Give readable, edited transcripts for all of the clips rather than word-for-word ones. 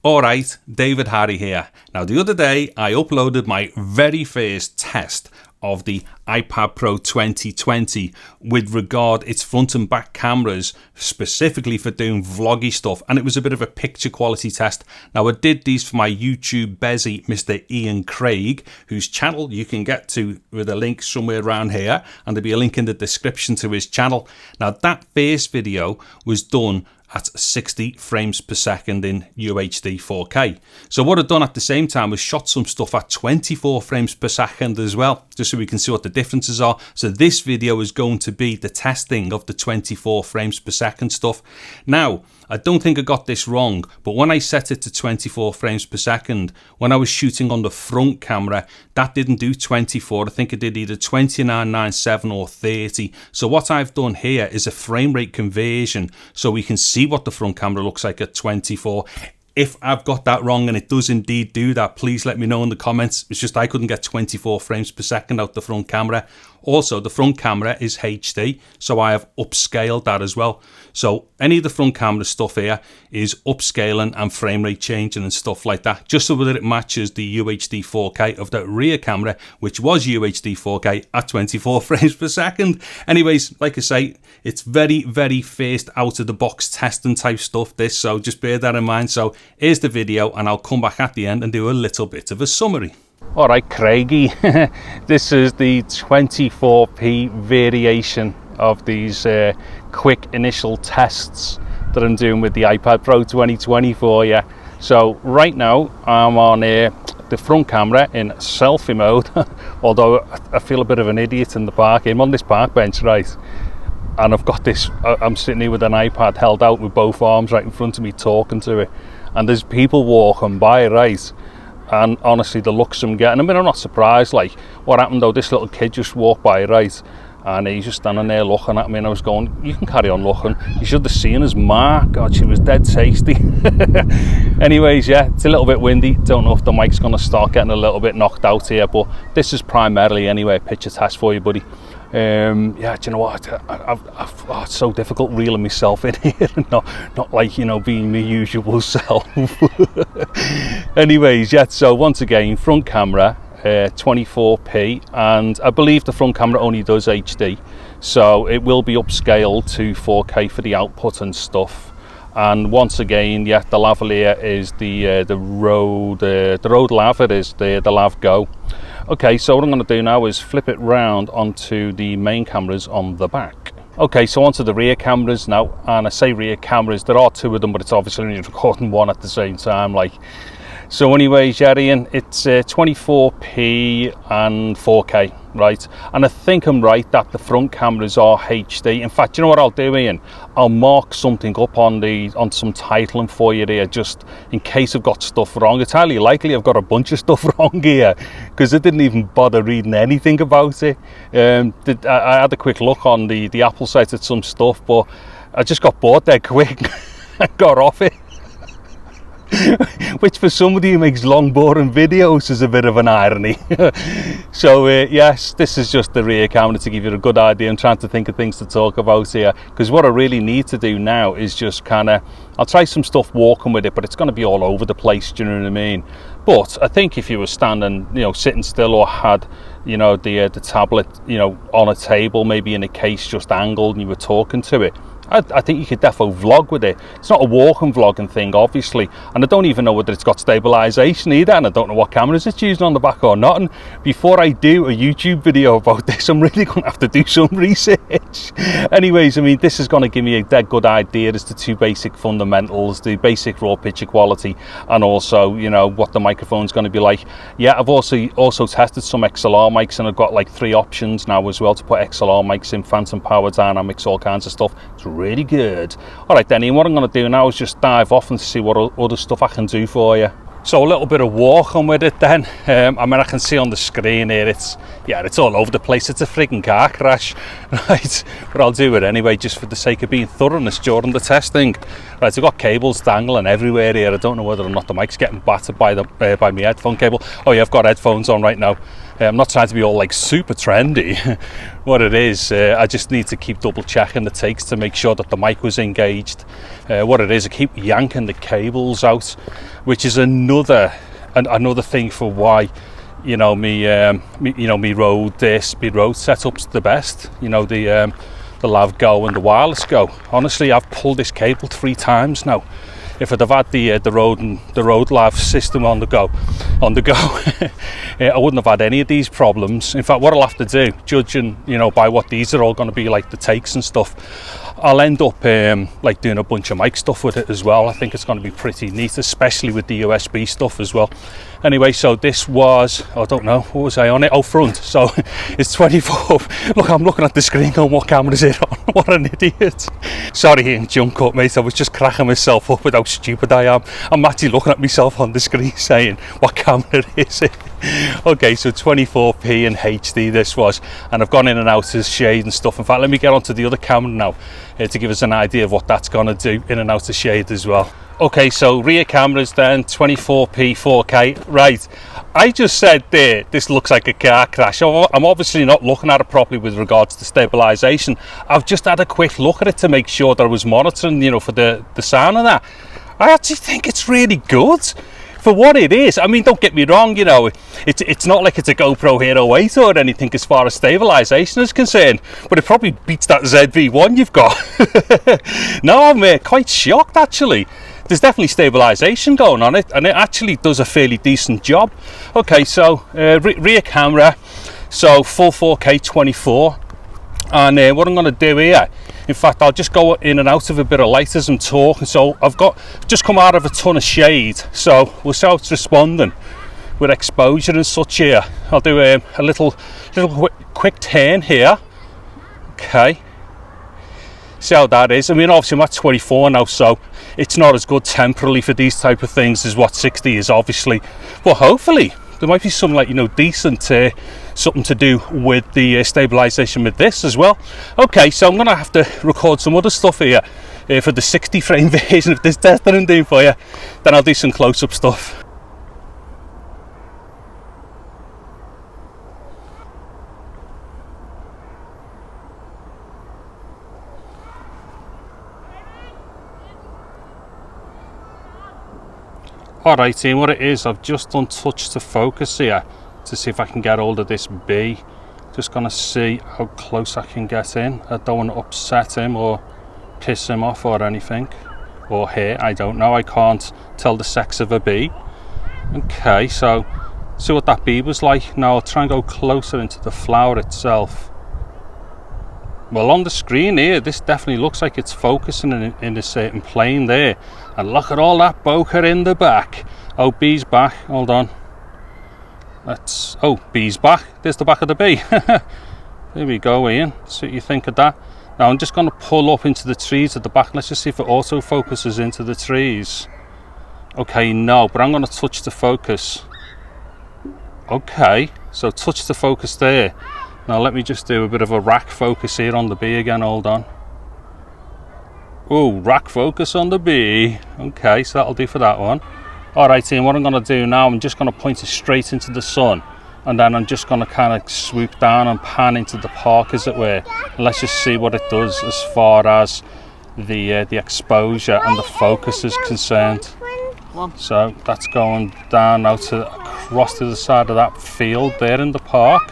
Alright, David Harry here. Now the other day I uploaded my very first test of the iPad Pro 2020 with regard its front and back cameras, specifically for doing vloggy stuff, and it was a bit of a picture quality test. Now I did these for my YouTube Bezzy, Mr. Ian Craig, whose channel you can get to with a link somewhere around here, and there'll be a link in the description to his channel. Now that first video was done at 60 frames per second in UHD 4K. So what I've done at the same time was shot some stuff at 24 frames per second as well, just so we can see what the differences are. So this video is going to be the testing of the 24 frames per second stuff. Now, I don't think I got this wrong, but when I set it to 24 frames per second, when I was shooting on the front camera, that didn't do 24. I think it did either 29.97 or 30. So what I've done here is a frame rate conversion so we can see what the front camera looks like at 24. If I've got that wrong and it does indeed do that, please let me know in the comments. It's just I couldn't get 24 frames per second out the front camera. Also, the front camera is HD, so I have upscaled that as well. So any of the front camera stuff here is upscaling and frame rate changing and stuff like that, just so that it matches the UHD 4K of the rear camera, which was UHD 4K at 24 frames per second. Anyways, like I say, it's very, very first out of the box testing type stuff, this, so just bear that in mind. So here's the video, and I'll come back at the end and do a little bit of a summary. Alright, Craigie, this is the 24p variation of these quick initial tests that I'm doing with the iPad Pro 2020 for you. So right now I'm on the front camera in selfie mode, although I feel a bit of an idiot in the park. I'm on this park bench, right, and I've got this, I'm sitting here with an iPad held out with both arms right in front of me talking to it, and there's people walking by, right? And honestly, the looks I'm getting, I mean, I'm not surprised. Like, what happened though, this little kid just walked by, right, and he's just standing there looking at me, and I was going, you can carry on looking, you should have seen his ma, God, she was dead tasty. Anyways, yeah, it's a little bit windy, don't know if the mic's going to start getting a little bit knocked out here, but this is primarily anyway a picture test for you, buddy. Yeah, do you know what, it's so difficult reeling myself in here and not like, you know, being my usual self. Anyways, yeah, so once again, front camera 24p, and I believe the front camera only does HD, so it will be upscaled to 4K for the output and stuff. And once again, yeah, the lavalier is the Rode Lav, it is the Lav Go. Okay, so what I'm going to do now is flip it round onto the main cameras on the back. Okay, so onto the rear cameras now, and I say rear cameras, there are two of them, but it's obviously only recording one at the same time, like. So anyways, yeah, Ian, it's 24p and 4K, right? And I think I'm right that the front cameras are HD. In fact, you know what I'll do, Ian? I'll mark something up on some titling for you there, just in case I've got stuff wrong. It's highly likely I've got a bunch of stuff wrong here, because I didn't even bother reading anything about it. I had a quick look on the Apple site at some stuff, but I just got bored there quick and got off it. Which for somebody who makes long boring videos is a bit of an irony. So yes, this is just the rear camera to give you a good idea. I'm trying to think of things to talk about here, because what I really need to do now is just kind of, I'll try some stuff walking with it, but it's going to be all over the place, do you know what I mean? But I think if you were standing, you know, sitting still, or had, you know, the tablet, you know, on a table, maybe in a case just angled, and you were talking to it, I think you could defo vlog with it. It's not a walking vlogging thing, obviously, and I don't even know whether it's got stabilization either, and I don't know what cameras it's using on the back or not. And before I do a YouTube video about this, I'm really going to have to do some research. Anyways, I mean, this is going to give me a dead good idea as to two basic fundamentals, the basic raw picture quality, and also, you know, what the microphone's going to be like. Yeah, I've also tested some XLR mics, and I've got like 3 options now as well to put XLR mics in, phantom power dynamics, all kinds of stuff. It's really good. All right then, Ian, what I'm going to do now is just dive off and see what other stuff I can do for you. So a little bit of walking with it then. I mean, I can see on the screen here, it's all over the place. It's a frigging car crash, right? But I'll do it anyway, just for the sake of being thoroughness during the testing. Right, I've got cables dangling everywhere here. I don't know whether or not the mic's getting battered by my headphone cable. Oh yeah, I've got headphones on right now. I'm not trying to be all like super trendy. What it is, I just need to keep double checking the takes to make sure that the mic was engaged. What it is, I keep yanking the cables out, which is another thing for why, you know, me Rode setup's the best. You know, the Lav Go and the wireless Go. Honestly, I've pulled this cable 3 times now. If I'd have had the Rode Lav system on the go, I wouldn't have had any of these problems. In fact, what I'll have to do, judging, you know, by what these are all going to be like, the takes and stuff, I'll end up like doing a bunch of mic stuff with it as well. I think it's going to be pretty neat, especially with the USB stuff as well. Anyway, so this was, I don't know, what was I on it? Oh, front. So it's 24. Look, I'm looking at the screen going, what camera is it on? What an idiot. Sorry, hitting junk up, mate. I was just cracking myself up with how stupid I am. I'm actually looking at myself on the screen saying, what camera is it? Okay, so 24p and HD this was, and I've gone in and out of shade and stuff. In fact, let me get onto the other camera now to give us an idea of what that's going to do in and out of shade as well. Okay, so rear cameras then, 24p 4K. Right, I just said there, this looks like a car crash. I'm obviously not looking at it properly with regards to stabilization. I've just had a quick look at it to make sure that I was monitoring, you know, for the sound and that. I actually think it's really good for what it is. I mean, don't get me wrong, you know, it's not like it's a GoPro Hero 8 or anything as far as stabilization is concerned, but it probably beats that ZV-1 you've got. No, I'm quite shocked actually. There's definitely stabilization going on it, and it actually does a fairly decent job. Okay, so rear camera, so full 4K 24, and what I'm going to do here, in fact, I'll just go in and out of a bit of light as I'm talking. So I've just come out of a ton of shade, so we'll see how it's responding with exposure and such here. I'll do a little quick turn here. Okay, see how that is. I mean, obviously I'm at 24 now, so it's not as good temporally for these type of things as what 60 is, obviously. Well, hopefully there might be some, like, you know, decent something to do with the stabilization with this as well. Okay, so I'm gonna have to record some other stuff here for the 60 frame version of this test that I'm doing for you. Then I'll do some close-up stuff. Alright team, what it is, I've just done touch to focus here to see if I can get hold of this bee. Just gonna see how close I can get in. I don't want to upset him or piss him off or anything, or her, I don't know, I can't tell the sex of a bee. Okay, so see what that bee was like. Now I'll try and go closer into the flower itself. Well, on the screen here, this definitely looks like it's focusing in a certain plane there. And look at all that bokeh in the back. Oh, bee's back. Hold on. Oh, bee's back. There's the back of the bee. There we go, Ian. See what you think of that. Now I'm just going to pull up into the trees at the back. Let's just see if it auto focuses into the trees. Okay, no, but I'm going to touch the focus. Okay, so touch the focus there. Now let me just do a bit of a rack focus here on the bee again. Hold on. Oh, rack focus on the bee. Okay, so that'll do for that one. Alright team, what I'm going to do now, I'm just going to point it straight into the sun, and then I'm just going to kind of swoop down and pan into the park, as it were. And let's just see what it does as far as the exposure and the focus is concerned. So that's going down now across to the side of that field there in the park.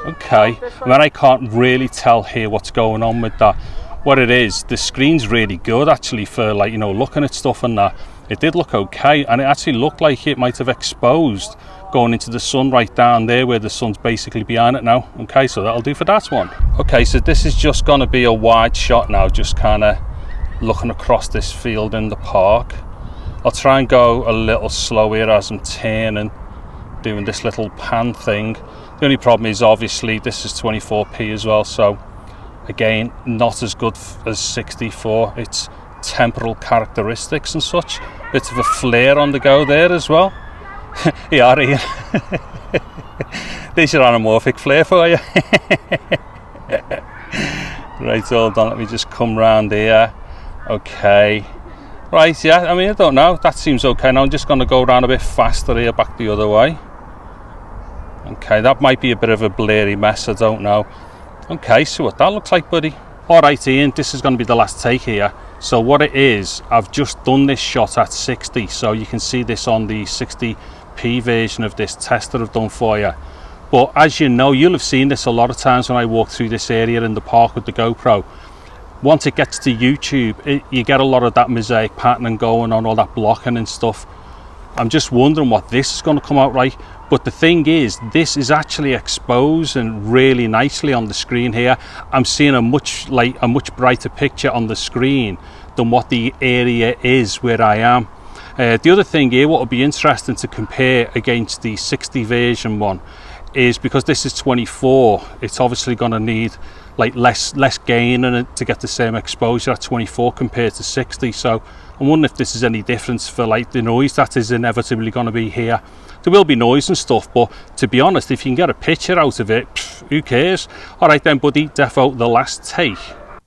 Okay, I mean, I can't really tell here what's going on with that. What it is, the screen's really good actually for, like, you know, looking at stuff and that. It did look okay, and it actually looked like it might have exposed going into the sun right down there where the sun's basically behind it now. Okay, so that'll do for that one. Okay, so this is just going to be a wide shot now, just kind of looking across this field in the park. I'll try and go a little slow here as I'm turning, doing this little pan thing. The only problem is, obviously, this is 24p as well, so again, not as good as 64. It's temporal characteristics and such. Bit of a flare on the go there as well. Yeah, Ian. There's your anamorphic flare for you. Right, hold on, let me just come round here. Okay. Right, yeah, I mean, I don't know. That seems okay. Now I'm just going to go around a bit faster here, back the other way. Okay, that might be a bit of a blurry mess, I don't know. Okay, so what that looks like, buddy. Alright Ian, this is going to be the last take here. So what it is, I've just done this shot at 60, so you can see this on the 60p version of this test that I've done for you. But as you know, you'll have seen this a lot of times when I walk through this area in the park with the GoPro. Once it gets to YouTube, you get a lot of that mosaic pattern going on, all that blocking and stuff. I'm just wondering what this is going to come out right. But the thing is, this is actually exposing really nicely on the screen here. I'm seeing a much brighter picture on the screen than what the area is where I am. The other thing here, what would be interesting to compare against the 60 version one, is because this is 24, it's obviously going to need like less gain in it to get the same exposure at 24 compared to 60. So I'm wondering if this is any difference for like the noise that is inevitably going to be here. There will be noise and stuff, but to be honest, if you can get a picture out of it, who cares? All right then, buddy, defo the last take.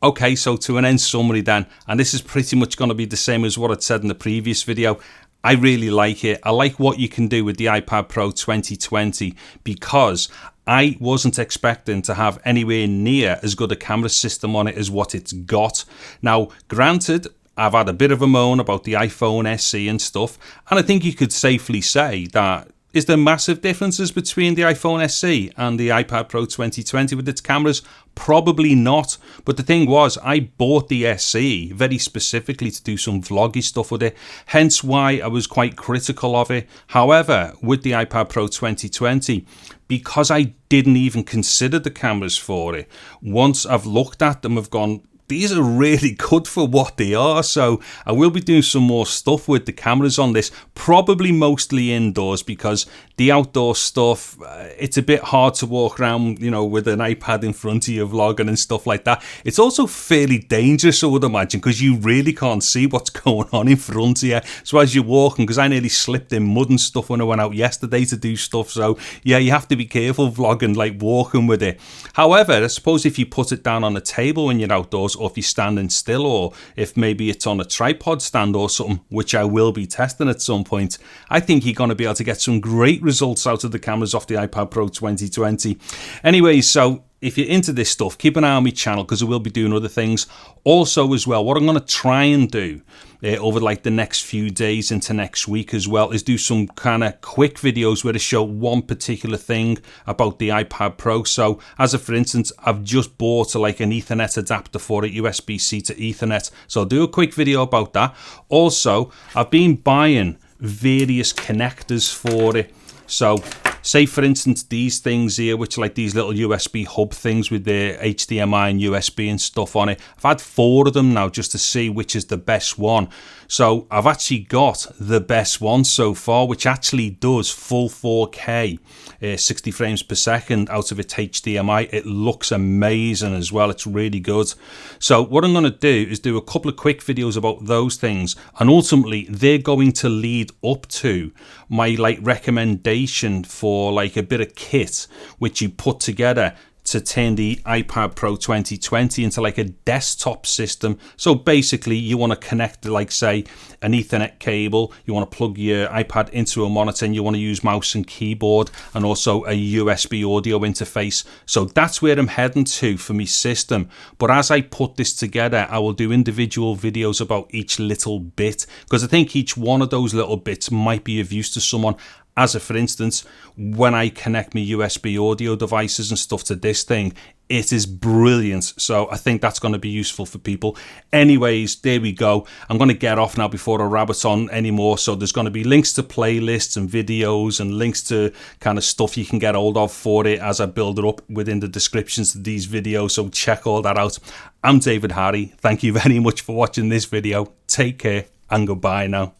Okay, so to an end summary then, and this is pretty much going to be the same as what I'd said in the previous video. I really like it. I like what you can do with the iPad Pro 2020 because I wasn't expecting to have anywhere near as good a camera system on it as what it's got. Now, granted, I've had a bit of a moan about the iPhone SE and stuff, and I think you could safely say that is there massive differences between the iPhone SE and the iPad Pro 2020 with its cameras? Probably not. But the thing was, I bought the SE very specifically to do some vloggy stuff with it, hence why I was quite critical of it. However, with the iPad Pro 2020, because I didn't even consider the cameras for it, once I've looked at them, I've gone, these are really good for what they are. So I will be doing some more stuff with the cameras on this, probably mostly indoors, because the outdoor stuff, it's a bit hard to walk around, you know, with an iPad in front of you vlogging and stuff like that. It's also fairly dangerous, I would imagine, because you really can't see what's going on in front of you. So as you're walking, because I nearly slipped in mud and stuff when I went out yesterday to do stuff. So yeah, you have to be careful vlogging, like walking with it. However, I suppose if you put it down on a table when you're outdoors, or if you're standing still, or if maybe it's on a tripod stand or something, which I will be testing at some point, I think you're going to be able to get some great results out of the cameras off the iPad Pro 2020. Anyway, so if you're into this stuff, keep an eye on my channel because I will be doing other things. Also as well, what I'm going to try and do over like the next few days into next week as well is do some kind of quick videos where I show one particular thing about the iPad Pro. So as for instance, I've just bought like an Ethernet adapter for it, USB-C to Ethernet. So I'll do a quick video about that. Also, I've been buying various connectors for it. So say for instance these things here, which are like these little USB hub things with the HDMI and USB and stuff on it. I've had 4 of them now just to see which is the best one. So I've actually got the best one so far, which actually does full 4K, 60 frames per second out of its HDMI. It looks amazing as well. It's really good. So what I'm going to do is do a couple of quick videos about those things, and ultimately they're going to lead up to my like recommendation for like a bit of kit which you put together to turn the iPad Pro 2020 into like a desktop system. So basically you want to connect like say an Ethernet cable, you want to plug your iPad into a monitor, and you want to use mouse and keyboard and also a USB audio interface. So that's where I'm heading to for my system. But as I put this together, I will do individual videos about each little bit, because I think each one of those little bits might be of use to someone. As for instance, when I connect my USB audio devices and stuff to this thing, it is brilliant. So I think that's going to be useful for people. Anyways, there we go. I'm going to get off now before I rabbit on anymore. So there's going to be links to playlists and videos and links to kind of stuff you can get hold of for it as I build it up within the descriptions of these videos. So check all that out. I'm David Harry. Thank you very much for watching this video. Take care and goodbye now.